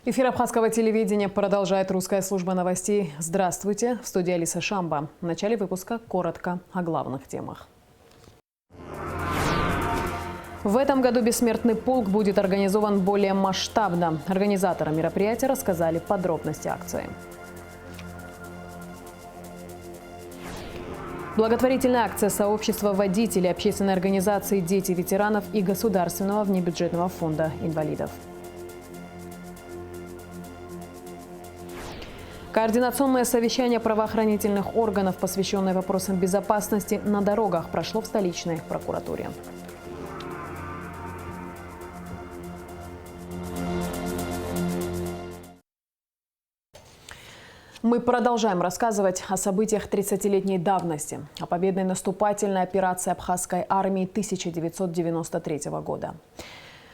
Эфир абхазского телевидения продолжает русская служба новостей. Здравствуйте, в студии Алиса Шамба. В начале выпуска коротко о главных темах. В этом году «Бессмертный полк» будет организован более масштабно. Организаторы мероприятия рассказали подробности акции. Благотворительная акция сообщества водителей, общественной организации «Дети ветеранов» и Государственного внебюджетного фонда инвалидов. Координационное совещание правоохранительных органов, посвященное вопросам безопасности на дорогах, прошло в столичной прокуратуре. Мы продолжаем рассказывать о событиях 30-летней давности, о победной наступательной операции абхазской армии 1993 года.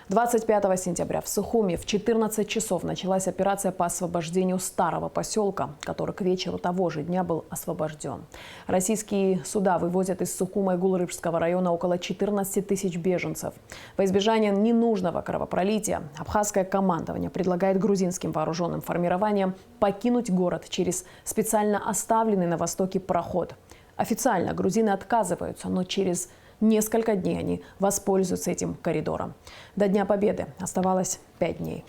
25 сентября в Сухуми в 14 часов началась операция по освобождению старого поселка, который к вечеру того же дня был освобожден. Российские суда вывозят из Сухума и Гулрыбского района около 14 тысяч беженцев. Во избежание ненужного кровопролития абхазское командование предлагает грузинским вооруженным формированиям покинуть город через специально оставленный на востоке проход. Официально грузины отказываются, но через несколько дней они воспользуются этим коридором. До Дня Победы оставалось 5 дней.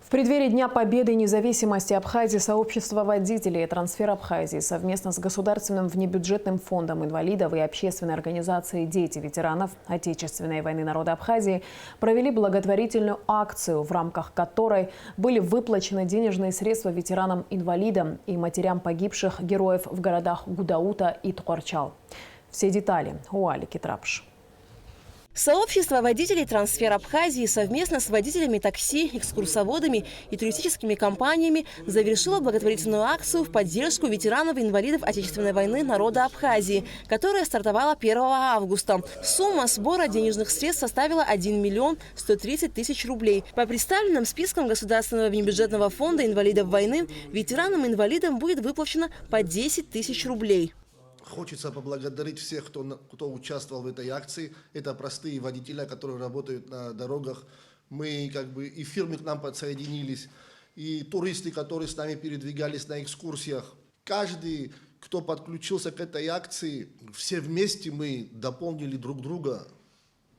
В преддверии Дня Победы и независимости Абхазии сообщество водителей «Трансфер Абхазии» совместно с Государственным внебюджетным фондом инвалидов и общественной организацией «Дети ветеранов» Отечественной войны народа Абхазии провели благотворительную акцию, в рамках которой были выплачены денежные средства ветеранам-инвалидам и матерям погибших героев в городах Гудаута и Ткорчал. Все детали у Али Китрапш. Сообщество водителей «Трансфер Абхазии» совместно с водителями такси, экскурсоводами и туристическими компаниями завершило благотворительную акцию в поддержку ветеранов и инвалидов Отечественной войны народа Абхазии, которая стартовала 1 августа. Сумма сбора денежных средств составила 1 миллион 130 тысяч рублей. По представленным спискам Государственного внебюджетного фонда инвалидов войны ветеранам и инвалидам будет выплачено по 10 тысяч рублей. Хочется поблагодарить всех, кто участвовал в этой акции. Это простые водители, которые работают на дорогах. Мы и фирмы к нам подсоединились, и туристы, которые с нами передвигались на экскурсиях. Каждый, кто подключился к этой акции, все вместе мы дополнили друг друга.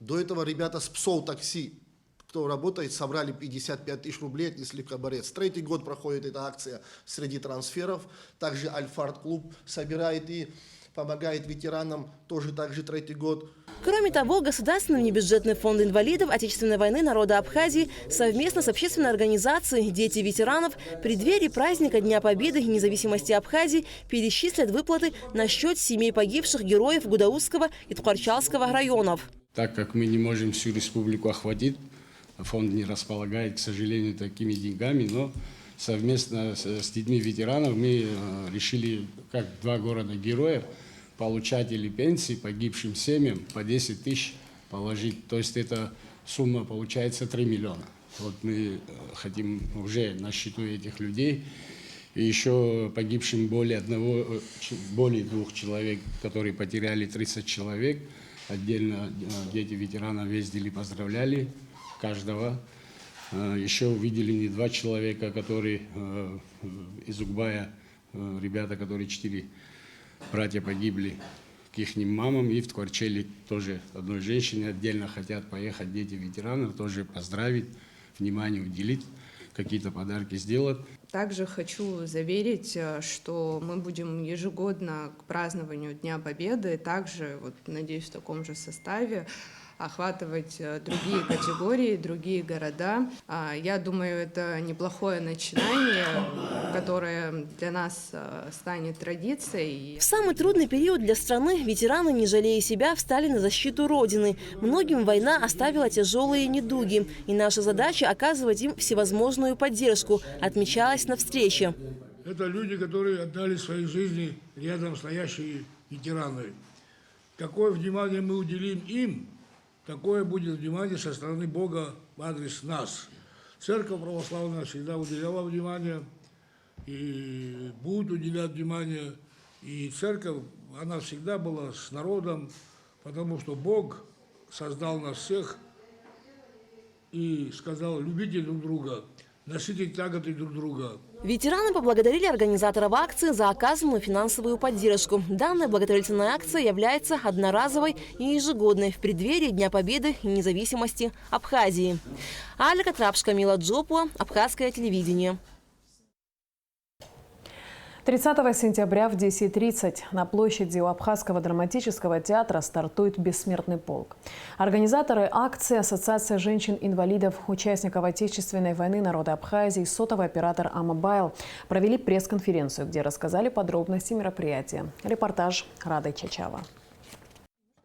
До этого ребята с ПСОЛ такси, кто работает, собрали 55 тысяч рублей, отнесли в Кабарец. 3-й год проходит эта акция среди трансферов. Также Альфард-клуб собирает и помогает ветеранам, тоже так же 3-й год. Кроме того, Государственный внебюджетный фонд инвалидов Отечественной войны народа Абхазии совместно с общественной организацией «Дети ветеранов» в преддверии праздника Дня Победы и независимости Абхазии перечислят выплаты на счет семей погибших героев Гудаутского и Ткорчалского районов. Так как мы не можем всю республику охватить, фонд не располагает, к сожалению, такими деньгами, но совместно с детьми ветеранов мы решили, как 2 города-героев, получатели пенсии погибшим семьям по 10 тысяч положить. То есть эта сумма получается 3 миллиона. Вот мы хотим уже на счету этих людей. И еще погибшим более 2 человек, которые потеряли 30 человек. Отдельно дети ветеранов ездили, поздравляли каждого. Еще увидели не 2 человека, которые из Угбая, ребята, которые 4 братья погибли, к их мамам. И в Ткорчеле тоже одной женщине отдельно хотят поехать дети ветеранов, тоже поздравить, внимание уделить, какие-то подарки сделать. Также хочу заверить, что мы будем ежегодно к празднованию Дня Победы, также, надеюсь, в таком же составе, охватывать другие категории, другие города. Я думаю, это неплохое начинание, которое для нас станет традицией. В самый трудный период для страны ветераны, не жалея себя, встали на защиту Родины. Многим война оставила тяжелые недуги, и наша задача – оказывать им всевозможную поддержку, отмечалось на встрече. Это люди, которые отдали свои жизни рядом стоящие ветераны. какое внимание мы уделим им, такое будет внимание со стороны Бога в адрес нас. Церковь православная всегда уделяла внимание и будет уделять внимание. И церковь, она всегда была с народом, потому что Бог создал нас всех и сказал: любите друг друга, носите тяготы друг друга. Ветераны поблагодарили организаторов акции за оказанную финансовую поддержку. Данная благотворительная акция является одноразовой и ежегодной в преддверии Дня Победы и независимости Абхазии. Алька Трапш, Камила Джопуа, Абхазское телевидение. 30 сентября в 10:30 на площади у Абхазского драматического театра стартует «Бессмертный полк». Организаторы акции – Ассоциация женщин-инвалидов, участников Отечественной войны народа Абхазии, сотовый оператор «Амобайл» провели пресс-конференцию, где рассказали подробности мероприятия. Репортаж Рады Чачава.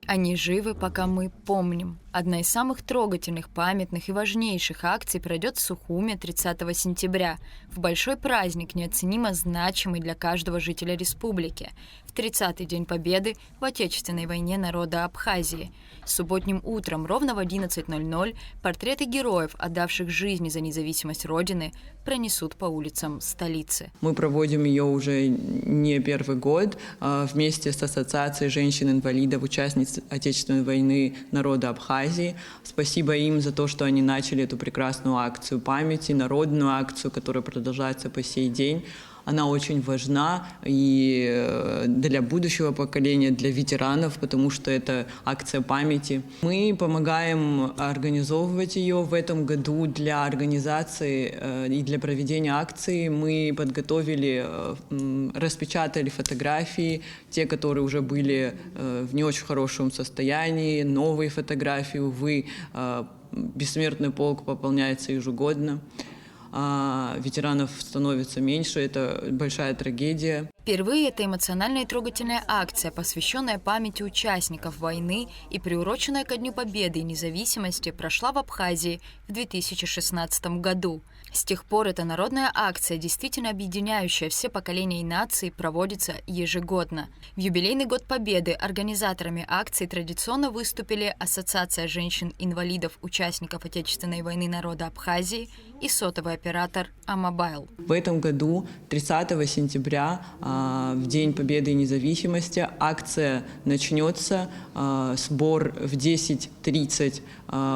Они живы, пока мы помним. Одна из самых трогательных, памятных и важнейших акций пройдет в Сухуме 30 сентября, в большой праздник, неоценимо значимый для каждого жителя республики, в 30-й день Победы в Отечественной войне народа Абхазии. Субботним утром ровно в 11:00 портреты героев, отдавших жизни за независимость Родины, пронесут по улицам столицы. Мы проводим ее уже не первый год вместе с Ассоциацией женщин-инвалидов, участниц Отечественной войны народа Абхазии. Спасибо им за то, что они начали эту прекрасную акцию памяти, народную акцию, которая продолжается по сей день. Она очень важна и для будущего поколения, для ветеранов, потому что это акция памяти. Мы помогаем организовывать ее в этом году для организации и для проведения акции. Мы подготовили, распечатали фотографии, те, которые уже были в не очень хорошем состоянии, новые фотографии, увы, «Бессмертный полк» пополняется ежегодно. Ветеранов становится меньше, это большая трагедия. Впервые эта эмоциональная и трогательная акция, посвященная памяти участников войны и приуроченная ко Дню Победы и независимости, прошла в Абхазии в 2016 году. С тех пор эта народная акция, действительно объединяющая все поколения и нации, проводится ежегодно. В юбилейный год Победы организаторами акции традиционно выступили Ассоциация женщин-инвалидов, участников Отечественной войны народа Абхазии и сотовый оператор «Амобайл». В этом году, 30 сентября, в День Победы и независимости, акция начнется. Сбор в 10:30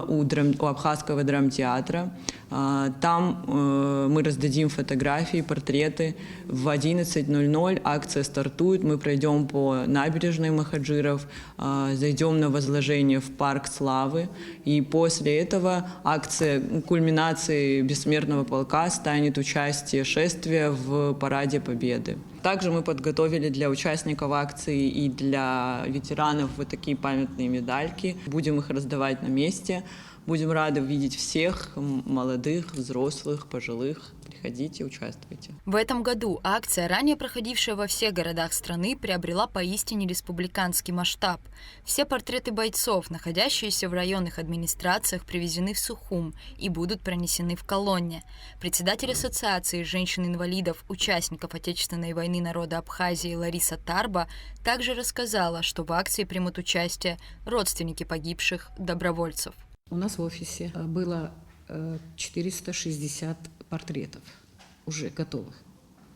у Абхазского драмтеатра. Там мы раздадим фотографии, портреты. В 11:00 акция стартует. Мы пройдем по набережной Махаджиров, зайдем на возложение в Парк Славы. И после этого акция кульминации Бессмертного полка станет участие шествия в Параде Победы. Также мы подготовили для участников акции и для ветеранов вот такие памятные медальки. Будем их раздавать на месте. Будем рады видеть всех, молодых, взрослых, пожилых. Приходите, участвуйте. В этом году акция, ранее проходившая во всех городах страны, приобрела поистине республиканский масштаб. Все портреты бойцов, находящиеся в районных администрациях, привезены в Сухум и будут пронесены в колонне. Председатель Ассоциации женщин-инвалидов, участников Отечественной войны народа Абхазии Лариса Тарба также рассказала, что в акции примут участие родственники погибших добровольцев. У нас в офисе было 460 портретов уже готовых.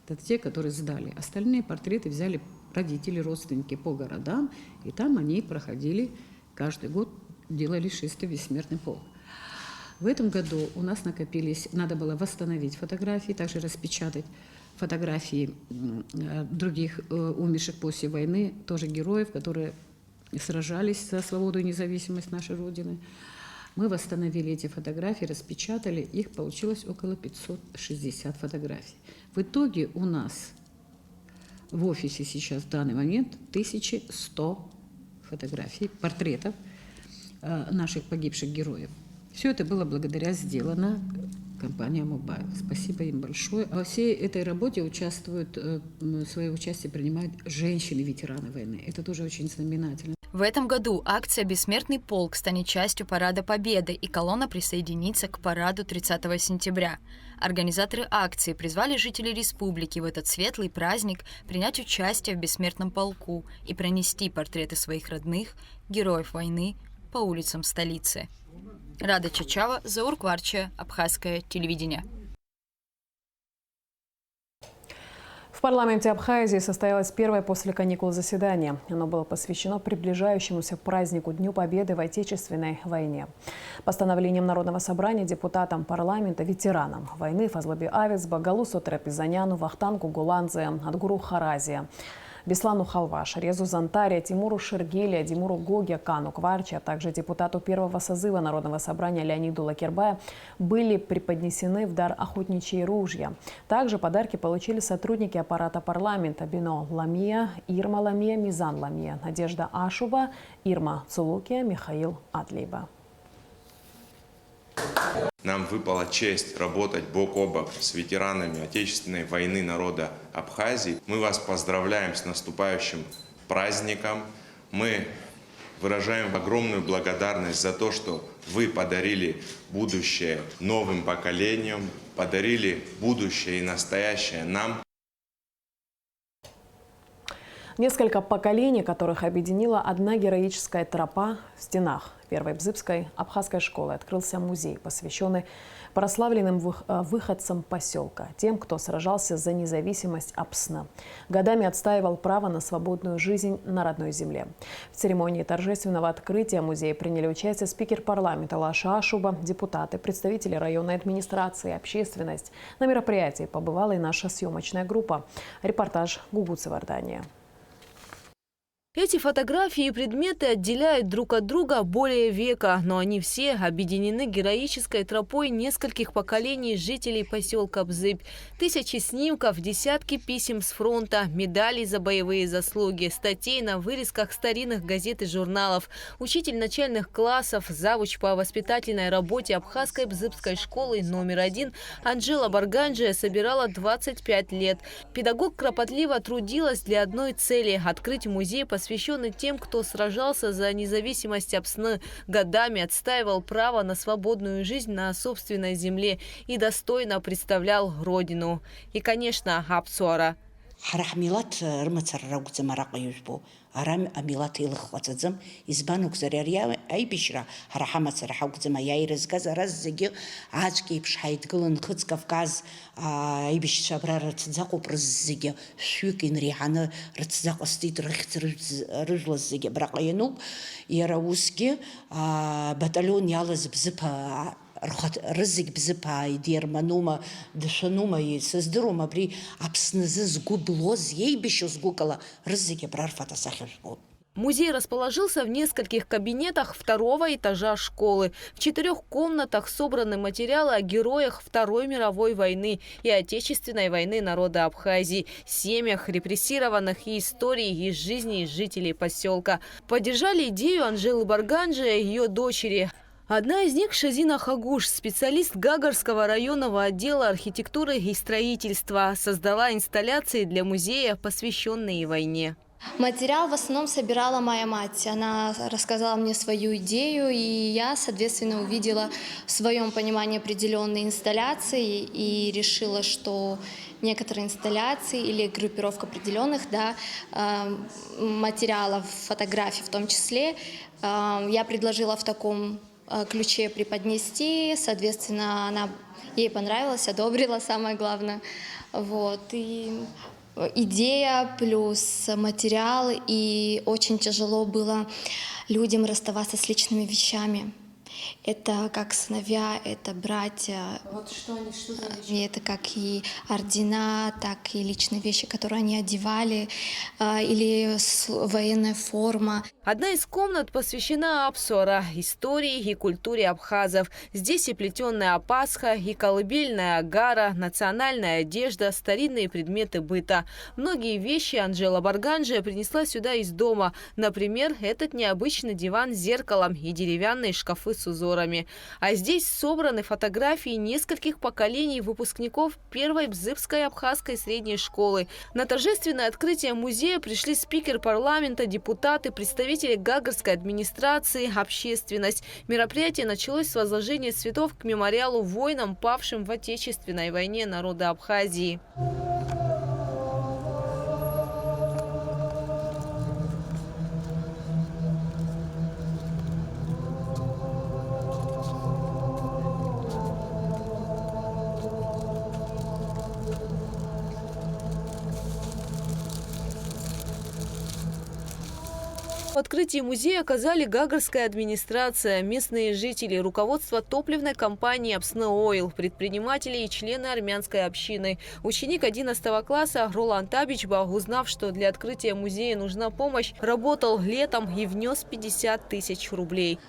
Это те, которые сдали. Остальные портреты взяли родители, родственники по городам, и там они проходили каждый год, делали шествие «Бессмертный полк». В этом году у нас накопились, надо было восстановить фотографии, также распечатать фотографии других умерших после войны, тоже героев, которые сражались за свободу и независимость нашей Родины. Мы восстановили эти фотографии, распечатали, их получилось около 560 фотографий. В итоге у нас в офисе сейчас в данный момент 1100 фотографий, портретов наших погибших героев. Все это было сделано компанией «Амобайл». Спасибо им большое. Во всей этой работе участвуют, свое участие принимают женщины-ветераны войны. Это тоже очень знаменательно. В этом году акция «Бессмертный полк» станет частью Парада Победы, и колонна присоединится к параду 30 сентября. Организаторы акции призвали жителей республики в этот светлый праздник принять участие в «Бессмертном полку» и пронести портреты своих родных, героев войны, по улицам столицы. Рада Чачава, Заур Кварча, Абхазское телевидение. В парламенте Абхазии состоялось первое после каникул заседание. Оно было посвящено приближающемуся празднику Дню Победы в Отечественной войне. Постановлением Народного собрания депутатам парламента, ветеранам войны Фазлаби Авицба, Галусу Трапезаняну, Вахтангу Гуладзе, Адгуру Харазия, Беслану Халваш, Резу Зантария, Тимуру Шергелия, Димуру Гоге, Кану Кварчи, а также депутату первого созыва Народного собрания Леониду Лакербая были преподнесены в дар охотничьи ружья. Также подарки получили сотрудники аппарата парламента: Бино Ламия, Ирма Ламия, Мизан Ламия, Надежда Ашуба, Ирма Цулукия, Михаил Адлиба. Нам выпала честь работать бок о бок с ветеранами Отечественной войны народа Абхазии. Мы вас поздравляем с наступающим праздником. Мы выражаем огромную благодарность за то, что вы подарили будущее новым поколениям, подарили будущее и настоящее нам. Несколько поколений, которых объединила одна героическая тропа в стенах Первой Бзыбской абхазской школы, открылся музей, посвященный прославленным выходцам поселка, тем, кто сражался за независимость Апсны. Годами отстаивал право на свободную жизнь на родной земле. В церемонии торжественного открытия музея приняли участие спикер парламента Лаша Ашуба, депутаты, представители районной администрации, общественность. На мероприятии побывала и наша съемочная группа. Репортаж Гугуцы Вардания. Эти фотографии и предметы отделяют друг от друга более века, но они все объединены героической тропой нескольких поколений жителей поселка Бзыбь. Тысячи снимков, десятки писем с фронта, медалей за боевые заслуги, статей на вырезках старинных газет и журналов. Учитель начальных классов, завуч по воспитательной работе Абхазской Бзыбской школы номер 1 Анжела Барганджия собирала 25 лет. Педагог кропотливо трудилась для одной цели – открыть музей, посвященный тем, кто сражался за независимость Апсны, годами отстаивал право на свободную жизнь на собственной земле и достойно представлял родину. И, конечно, Апсуара. Арам амилат илхвацадзам избанук зарярия айбишра харахамат рахаугзама яйрызгаз раззеги ачки пшхайдгылын хыц Кавказ айбиш шабра рцзаку прззеги шюкин рихана рцзаку стит рыжлаззеги брақайну яраусги батальон ялыз бзыпа рызык бзыпа идерманума дышанума и создрума при Апснызы сгублоз ейбишу сгукала рызыки прарфата сахишку. Музей расположился в нескольких кабинетах второго этажа школы. В 4 комнатах собраны материалы о героях Второй мировой войны и Отечественной войны народа Абхазии, семьях репрессированных и истории из жизни жителей поселка. Поддержали идею Анжелы Барганджия и ее дочери. Одна из них – Шазина Хагуш, специалист Гагарского районного отдела архитектуры и строительства, создала инсталляции для музея, посвященные войне. Материал в основном собирала моя мать. Она рассказала мне свою идею, и я, соответственно, увидела в своем понимании определенные инсталляции и решила, что некоторые инсталляции или группировка определенных материалов, фотографий в том числе, я предложила в таком ключе преподнести, соответственно, ей понравилось, одобрила, самое главное. Вот. И идея плюс материал, и очень тяжело было людям расставаться с личными вещами. Это как сыновья, это братья. Вот что за вещи? И это как и ордена, так и личные вещи, которые они одевали, или военная форма. Одна из комнат посвящена Апсуара, истории и культуре абхазов. Здесь и плетеная апасха, и колыбельная агара, национальная одежда, старинные предметы быта. Многие вещи Анжела Барганджия принесла сюда из дома. Например, этот необычный диван с зеркалом и деревянные шкафы с узорами. А здесь собраны фотографии нескольких поколений выпускников первой Бзыбской абхазской средней школы. На торжественное открытие музея пришли спикер парламента, депутаты, представители Гагарской администрации, общественность. Мероприятие началось с возложения цветов к мемориалу воинам, павшим в Отечественной войне народа Абхазии. В открытии музея оказали Гагарская администрация, местные жители, руководство топливной компании «Апсны-Ойл», предприниматели и члены армянской общины. Ученик 11 класса Ролан Табичба, узнав, что для открытия музея нужна помощь, работал летом и внес 50 тысяч рублей.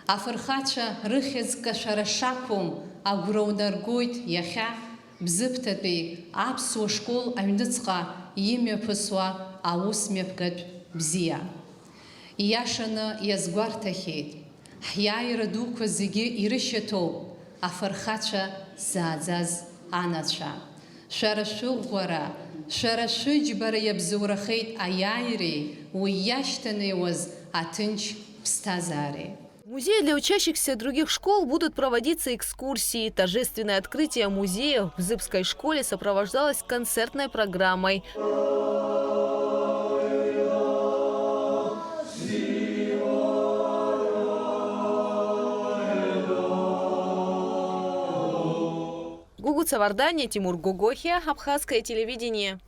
Иашаны иазгәарҭахьеит, ҳиааира дуқәа зегьы ирышьаҭоуп афырхацәа зааӡаз анацәа. Шәара шәыӷәӷәара, шәара шәыџьбара иабзоурахеит аиааиреи уи иашьҭанеиуаз аҭынч ԥсҭазаареи. В музее для учащихся других школ будут проводиться экскурсии. Торжественное открытие музея в Бзыбской школе сопровождалось концертной программой. Гугут Савардания, Тимур Гугохия, Абхазское телевидение.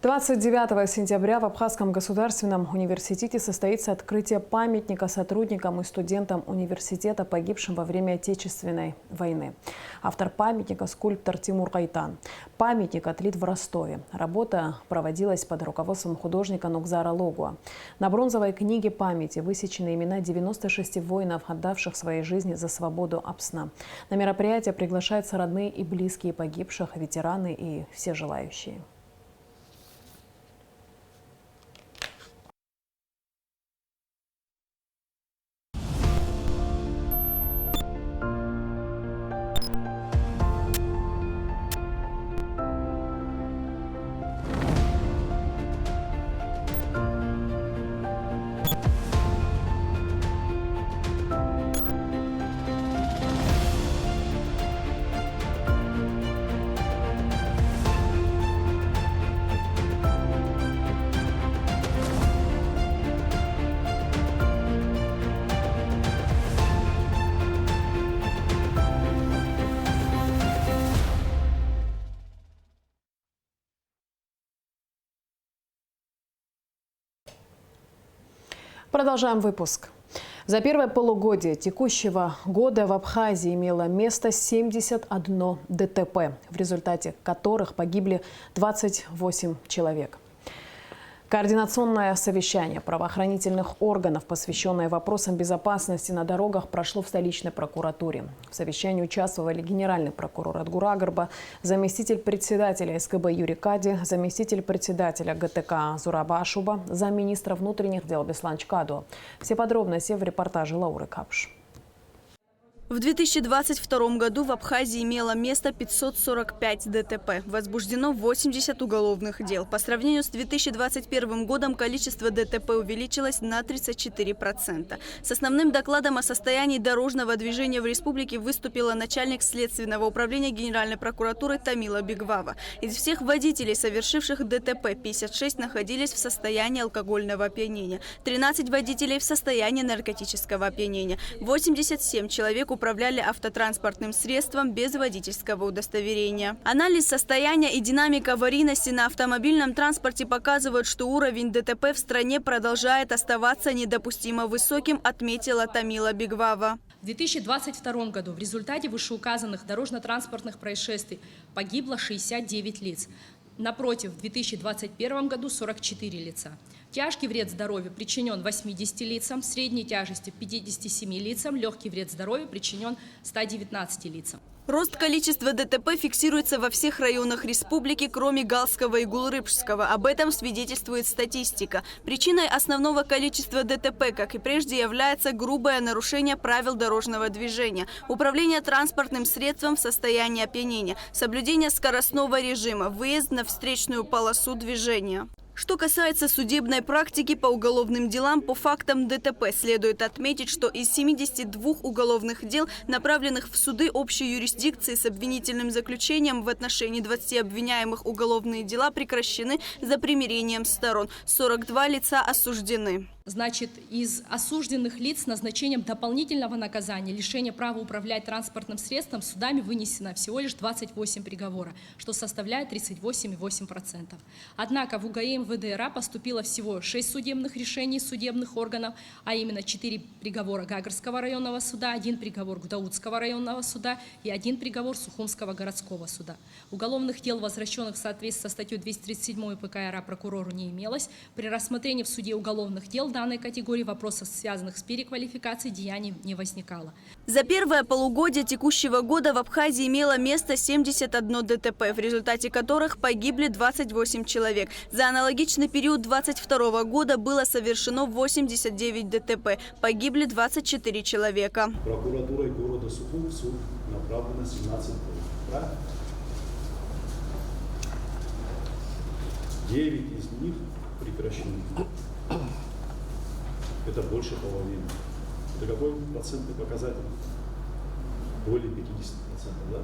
29 сентября в Абхазском государственном университете состоится открытие памятника сотрудникам и студентам университета, погибшим во время Отечественной войны. Автор памятника – скульптор Тимур Кайтан. Памятник отлит в Ростове. Работа проводилась под руководством художника Нукзара Логуа. На бронзовой книге памяти высечены имена 96 воинов, отдавших свои жизни за свободу Апсна. На мероприятие приглашаются родные и близкие погибших, ветераны и все желающие. Продолжаем выпуск. За первое полугодие текущего года в Абхазии имело место 71 ДТП, в результате которых погибли 28 человек. Координационное совещание правоохранительных органов, посвященное вопросам безопасности на дорогах, прошло в столичной прокуратуре. В совещании участвовали генеральный прокурор Адгурагарба, заместитель председателя СКБ Юрий Кади, заместитель председателя ГТК Зураба Ашуба, замминистра внутренних дел Беслан Чкадо. Все подробности в репортаже Лауры Капш. В 2022 году в Абхазии имело место 545 ДТП. Возбуждено 80 уголовных дел. По сравнению с 2021 годом количество ДТП увеличилось на 34%. С основным докладом о состоянии дорожного движения в республике выступила начальник Следственного управления Генеральной прокуратуры Тамила Бигвава. Из всех водителей, совершивших ДТП, 56 находились в состоянии алкогольного опьянения, 13 водителей в состоянии наркотического опьянения, 87 человек управляли автотранспортным средством без водительского удостоверения. Анализ состояния и динамика аварийности на автомобильном транспорте показывают, что уровень ДТП в стране продолжает оставаться недопустимо высоким, отметила Тамила Бигвава. В 2022 году в результате вышеуказанных дорожно-транспортных происшествий погибло 69 лиц. Напротив, в 2021 году 44 лица. Тяжкий вред здоровью причинен 80 лицам, средней тяжести 57 лицам, легкий вред здоровью причинен 119 лицам. Рост количества ДТП фиксируется во всех районах республики, кроме Галского и Гулрыбшского. Об этом свидетельствует статистика. Причиной основного количества ДТП, как и прежде, является грубое нарушение правил дорожного движения, управление транспортным средством в состоянии опьянения, соблюдение скоростного режима, выезд на встречную полосу движения. Что касается судебной практики по уголовным делам по фактам ДТП, следует отметить, что из 72 уголовных дел, направленных в суды общей юрисдикции с обвинительным заключением, в отношении 20 обвиняемых уголовные дела прекращены за примирением сторон. 42 лица осуждены. Значит, из осужденных лиц с назначением дополнительного наказания лишения права управлять транспортным средством судами вынесено всего лишь 28 приговоров, что составляет 38,8%. Однако в УГАИ МВД РА поступило всего 6 судебных решений судебных органов, а именно 4 приговора Гагарского районного суда, 1 приговор Гудаутского районного суда и 1 приговор Сухумского городского суда. Уголовных дел, возвращенных в соответствии со статьей 237 ПК РА, прокурору не имелось. При рассмотрении в суде уголовных дел данной категории вопросов, связанных с переквалификацией деяний, не возникало. За первое полугодие текущего года в Абхазии имело место 71 ДТП, в результате которых погибли 28 человек. За аналогичный период 2022 года было совершено 89 ДТП, погибли 24 человека. Прокуратурой города Сухум в суд направлено 17 дел. Да? 9 из них прекращены. Это больше половины. Это какой процентный показатель? Более 50%, да?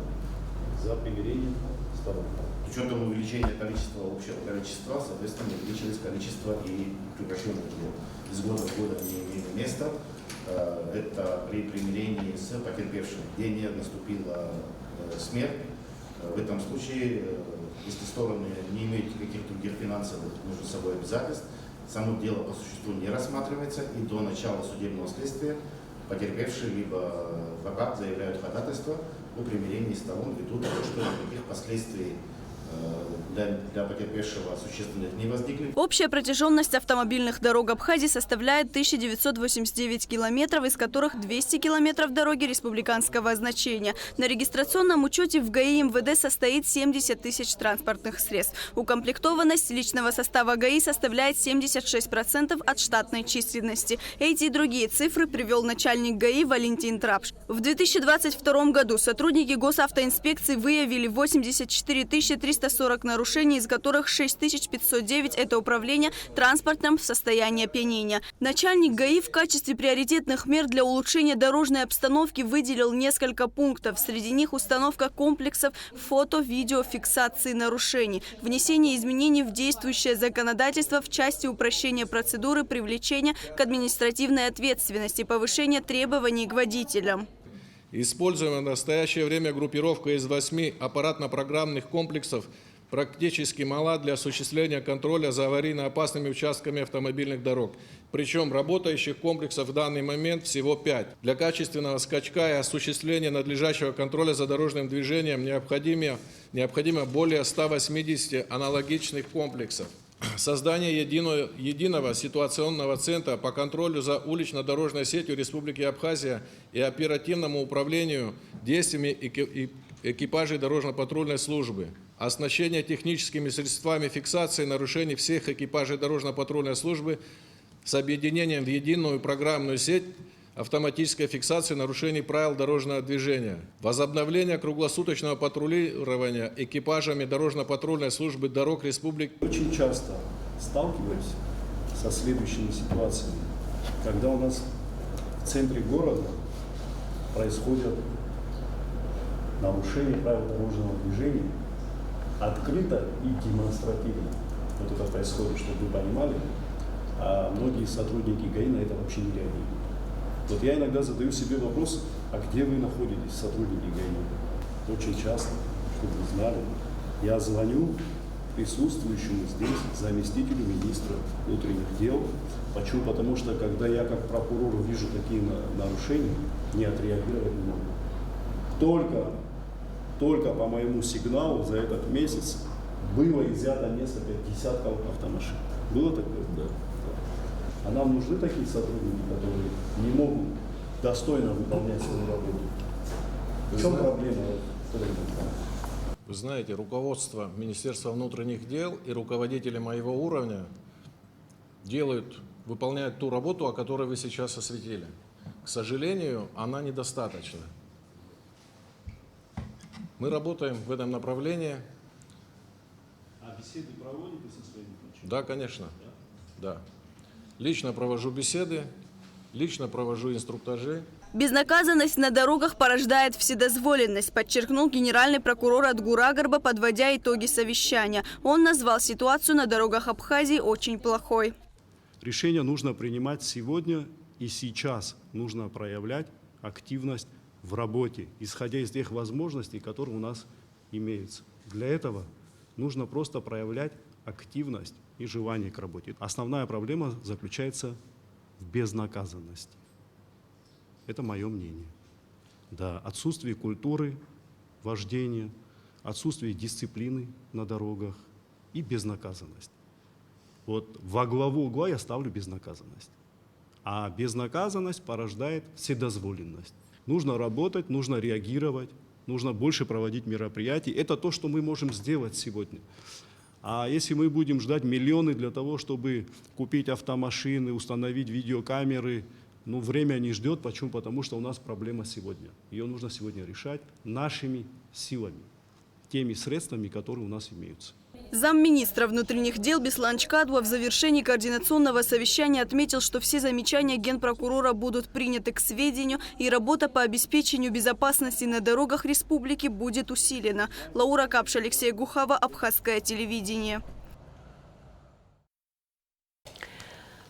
За примирение сторон. С учетом увеличения общего количества, соответственно, увеличилось количество и прекращенных дел. Из года в год они имели место. Это при примирении с потерпевшим, где не наступила смерть. В этом случае, если стороны не имеют каких-то других финансовых между собой обязательств, само дело по существу не рассматривается, и до начала судебного следствия потерпевшие либо адвокат заявляют ходатайство о примирении сторон ввиду того, что никаких последствий для потерпевшего существенных не возникли. Общая протяженность автомобильных дорог Абхазии составляет 1989 километров, из которых 200 километров дороги республиканского значения. На регистрационном учете в ГАИ МВД состоит 70 тысяч транспортных средств. Укомплектованность личного состава ГАИ составляет 76% от штатной численности. Эти и другие цифры привел начальник ГАИ Валентин Трапш. В 2022 году сотрудники госавтоинспекции выявили 84 340 нарушений, из которых 6509 – это управление транспортом в состоянии опьянения. Начальник ГАИ в качестве приоритетных мер для улучшения дорожной обстановки выделил несколько пунктов. Среди них установка комплексов фото-видеофиксации нарушений, внесение изменений в действующее законодательство в части упрощения процедуры привлечения к административной ответственности, повышения требований к водителям. Используемая в настоящее время группировка из 8 аппаратно-программных комплексов практически мала для осуществления контроля за аварийно-опасными участками автомобильных дорог. Причем работающих комплексов в данный момент всего 5. Для качественного скачка и осуществления надлежащего контроля за дорожным движением необходимо более 180 аналогичных комплексов. Создание единого ситуационного центра по контролю за улично-дорожной сетью Республики Абхазия и оперативному управлению действиями экипажей дорожно-патрульной службы. Оснащение техническими средствами фиксации нарушений всех экипажей дорожно-патрульной службы с объединением в единую программную сеть автоматической фиксации нарушений правил дорожного движения. Возобновление круглосуточного патрулирования экипажами дорожно-патрульной службы дорог республики. Очень часто сталкиваюсь со следующими ситуациями, когда у нас в центре города происходят нарушения правил дорожного движения открыто и демонстративно. Вот это происходит, чтобы вы понимали, а многие сотрудники ГАИ на это вообще не реагируют. Вот я иногда задаю себе вопрос, а где вы находитесь, сотрудники ГАИ? Очень часто, чтобы вы знали, я звоню присутствующему здесь заместителю министра внутренних дел. Почему? Потому что, когда я как прокурор вижу такие нарушения, не отреагировать не могу. Только по моему сигналу за этот месяц было изъято несколько десятков автомашин. Было такое? Да. А нам нужны такие сотрудники, которые не могут достойно выполнять свою работу. В чем проблема? Вы знаете, руководство Министерства внутренних дел и руководители моего уровня выполняют ту работу, о которой вы сейчас осветили. К сожалению, она недостаточна. Мы работаем в этом направлении. А беседы проводите со своими ключами? Да, конечно. Да. Лично провожу беседы, лично провожу инструктажи. Безнаказанность на дорогах порождает вседозволенность, подчеркнул генеральный прокурор Адгур Агарба, подводя итоги совещания. Он назвал ситуацию на дорогах Абхазии очень плохой. Решение нужно принимать сегодня и сейчас. Нужно проявлять активность в работе, исходя из тех возможностей, которые у нас имеются. Для этого нужно просто проявлять активность и желание к работе. Основная проблема заключается в безнаказанности. Это мое мнение. Да, отсутствие культуры вождения, отсутствие дисциплины на дорогах и безнаказанность. Вот во главу угла я ставлю безнаказанность. А безнаказанность порождает вседозволенность. Нужно работать, нужно реагировать, нужно больше проводить мероприятий. Это то, что мы можем сделать сегодня. А если мы будем ждать миллионы для того, чтобы купить автомашины, установить видеокамеры, время не ждет. Почему? Потому что у нас проблема сегодня. Ее нужно сегодня решать нашими силами, теми средствами, которые у нас имеются. Замминистра внутренних дел Беслан Чкадва в завершении координационного совещания отметил, что все замечания генпрокурора будут приняты к сведению и работа по обеспечению безопасности на дорогах республики будет усилена. Лаура Капш, Алексей Гухава, Абхазское телевидение.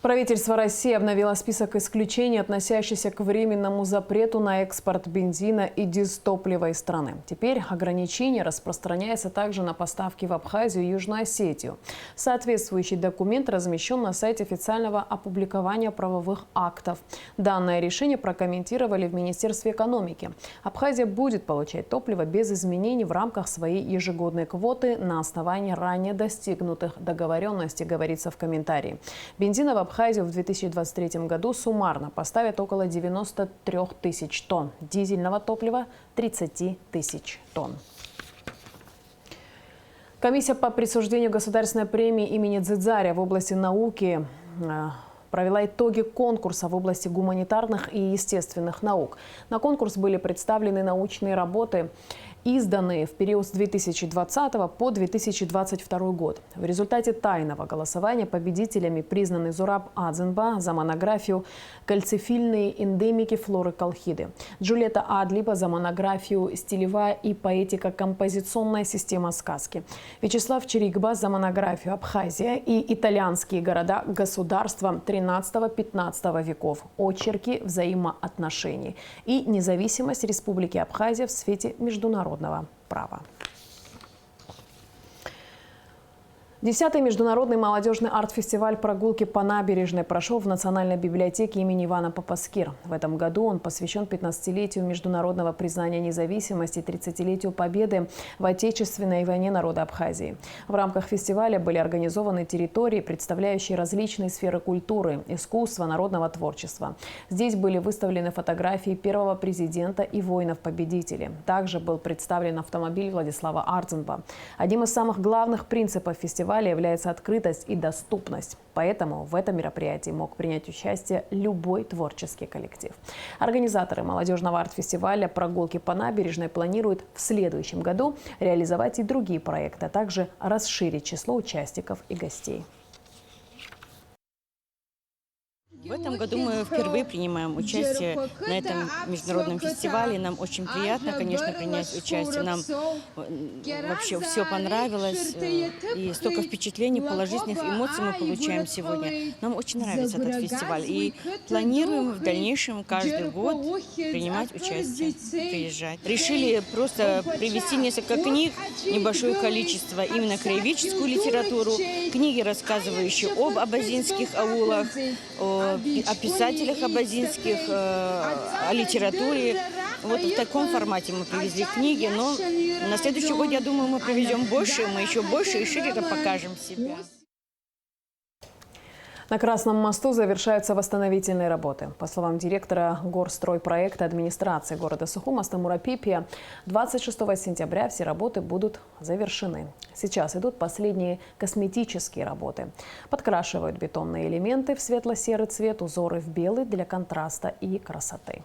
Правительство России обновило список исключений, относящийся к временному запрету на экспорт бензина и дизтоплива из страны. Теперь ограничение распространяется также на поставки в Абхазию и Южную Осетию. Соответствующий документ размещен на сайте официального опубликования правовых актов. Данное решение прокомментировали в Министерстве экономики. Абхазия будет получать топливо без изменений в рамках своей ежегодной квоты на основании ранее достигнутых договоренностей, говорится в комментарии. Бензина в Абхазию в 2023 году суммарно поставят около 93 тысяч тонн. Дизельного топлива – 30 тысяч тонн. Комиссия по присуждению государственной премии имени Дзидзаря в области науки провела итоги конкурса в области гуманитарных и естественных наук. На конкурс были представлены научные работы, изданные в период с 2020 по 2022 год. В результате тайного голосования победителями признаны Зураб Адзенба за монографию «Кальцифильные эндемики флоры Колхиды», Джульетта Адлиба за монографию «Стилевая и поэтико-композиционная система сказки», Вячеслав Черикба за монографию «Абхазия и итальянские города-государства 13-15 веков. Очерки взаимоотношений» и «Независимость Республики Абхазия в свете международного права. 10-й международный молодежный арт-фестиваль «Прогулки по набережной» прошел в Национальной библиотеке имени Ивана Папаскир. В этом году он посвящен 15-летию международного признания независимости и 30-летию победы в Отечественной войне народа Абхазии. В рамках фестиваля были организованы территории, представляющие различные сферы культуры, искусства, народного творчества. Здесь были выставлены фотографии первого президента и воинов-победителей. Также был представлен автомобиль Владислава Адзенба. Одним из самых главных принципов фестиваля является открытость и доступность. Поэтому в этом мероприятии мог принять участие любой творческий коллектив. Организаторы молодежного арт-фестиваля «Прогулки по набережной» планируют в следующем году реализовать и другие проекты, а также расширить число участников и гостей. В этом году мы впервые принимаем участие на этом международном фестивале. Нам очень приятно, конечно, принять участие. Нам вообще все понравилось. И столько впечатлений, положительных эмоций мы получаем сегодня. Нам очень нравится этот фестиваль. И планируем в дальнейшем каждый год принимать участие, приезжать. Решили просто привезти несколько книг, небольшое количество, именно краеведческую литературу, книги, рассказывающие об абазинских аулах, о писателях абазинских, о литературе, Вот в таком формате мы привезли книги, но на следующий год, я думаю, мы привезем больше, мы еще больше и шире покажем себя. На Красном мосту завершаются восстановительные работы. По словам директора горстройпроекта администрации города Сухум Астамура Пипия, 26 сентября все работы будут завершены. Сейчас идут последние косметические работы. Подкрашивают бетонные элементы в светло-серый цвет, узоры в белый для контраста и красоты.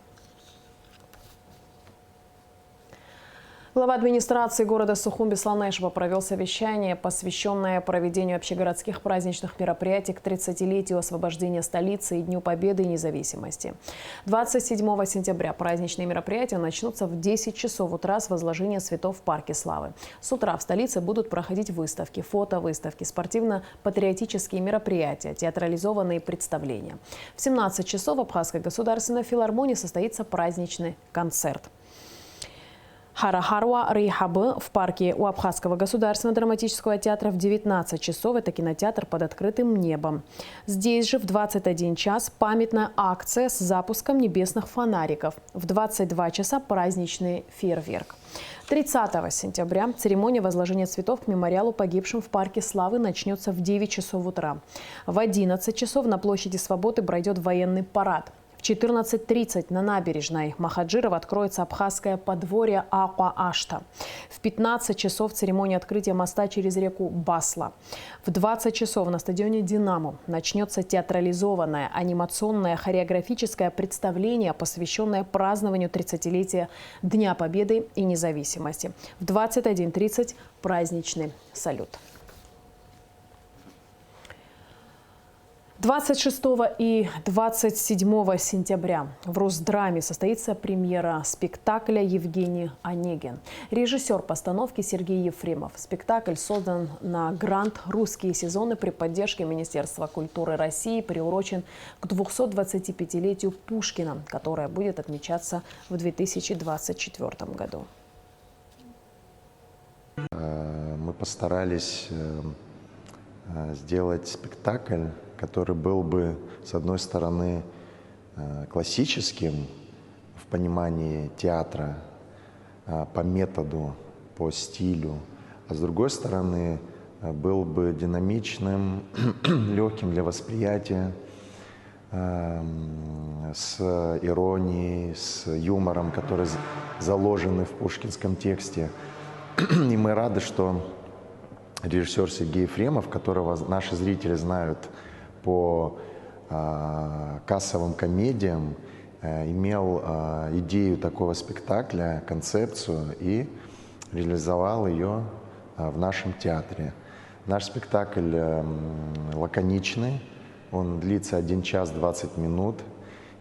Глава администрации города Сухум Беслан Эшева провел совещание, посвященное проведению общегородских праздничных мероприятий к 30-летию освобождения столицы и Дню Победы и Независимости. 27 сентября праздничные мероприятия начнутся в 10 часов утра с возложения цветов в Парке Славы. С утра в столице будут проходить выставки, фотовыставки, спортивно-патриотические мероприятия, театрализованные представления. В 17 часов в Абхазской государственной филармонии состоится праздничный концерт. Харахарва Рейхабы в парке у Абхазского государственного драматического театра в 19 часов. Это кинотеатр под открытым небом. Здесь же в 21 час памятная акция с запуском небесных фонариков. В 22 часа праздничный фейерверк. 30 сентября церемония возложения цветов к мемориалу погибшим в Парке Славы начнется в 9 часов утра. В 11 часов на площади Свободы пройдет военный парад. В 14:30 на набережной Махаджирова откроется абхазское подворье Аква-Ашта. В 15 часов церемония открытия моста через реку Басла. В 20 часов на стадионе «Динамо» начнется театрализованное анимационное хореографическое представление, посвященное празднованию 30-летия Дня Победы и Независимости. В 21:30 праздничный салют. 26 и 27 сентября в Росдраме состоится премьера спектакля «Евгений Онегин». Режиссер постановки Сергей Ефремов. Спектакль создан на грант «Русские сезоны» при поддержке Министерства культуры России, приурочен к 225-летию Пушкина, которое будет отмечаться в 2024 году. Мы постарались сделать спектакль, который был бы, с одной стороны, классическим в понимании театра, по методу, по стилю, а с другой стороны, был бы динамичным, легким для восприятия, с иронией, с юмором, который заложены в пушкинском тексте. И мы рады, что режиссер Сергей Ефремов, которого наши зрители знают по кассовым комедиям, имел идею такого спектакля, концепцию и реализовал ее в нашем театре. Наш спектакль лаконичный, он длится 1 час 20 минут,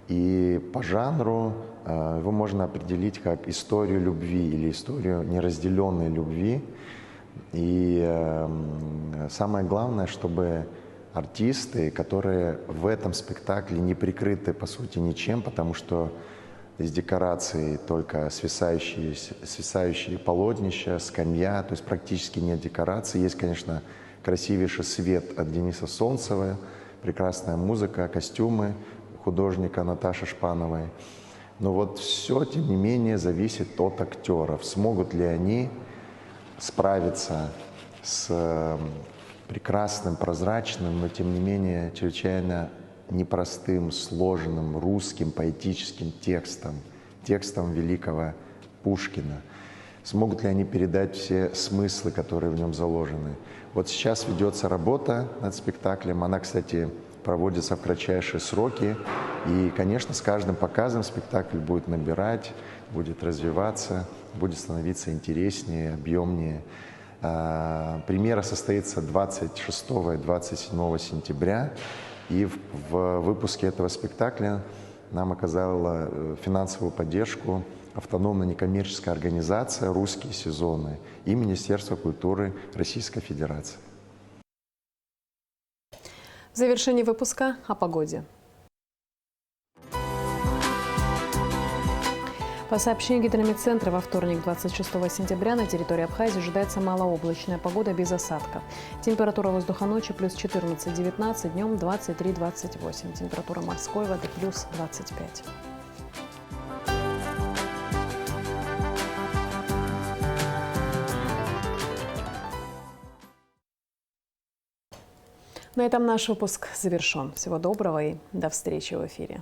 и по жанру его можно определить как историю любви или историю неразделенной любви. И самое главное, чтобы артисты, которые в этом спектакле не прикрыты, по сути, ничем, потому что из декораций только свисающие полотнища, скамья, то есть практически нет декораций. Есть, конечно, красивейший свет от Дениса Солнцева, прекрасная музыка, костюмы художника Наташи Шпановой. Но вот все, тем не менее, зависит от актеров. Смогут ли они справиться с прекрасным, прозрачным, но тем не менее чрезвычайно непростым, сложным, русским, поэтическим текстом великого Пушкина. Смогут ли они передать все смыслы, которые в нем заложены? Вот сейчас ведется работа над спектаклем. Она, кстати, проводится в кратчайшие сроки. И, конечно, с каждым показом спектакль будет набирать, будет развиваться, будет становиться интереснее, объемнее. Премьера состоится 26 и 27 сентября. И в выпуске этого спектакля нам оказала финансовую поддержку автономная некоммерческая организация «Русские сезоны» и Министерство культуры Российской Федерации. В завершении выпуска о погоде. По сообщению Гидрометцентра, во вторник, 26 сентября, на территории Абхазии ожидается малооблачная погода без осадков. Температура воздуха ночью плюс 14-19, днем 23-28. Температура морской воды плюс 25. На этом наш выпуск завершен. Всего доброго и до встречи в эфире.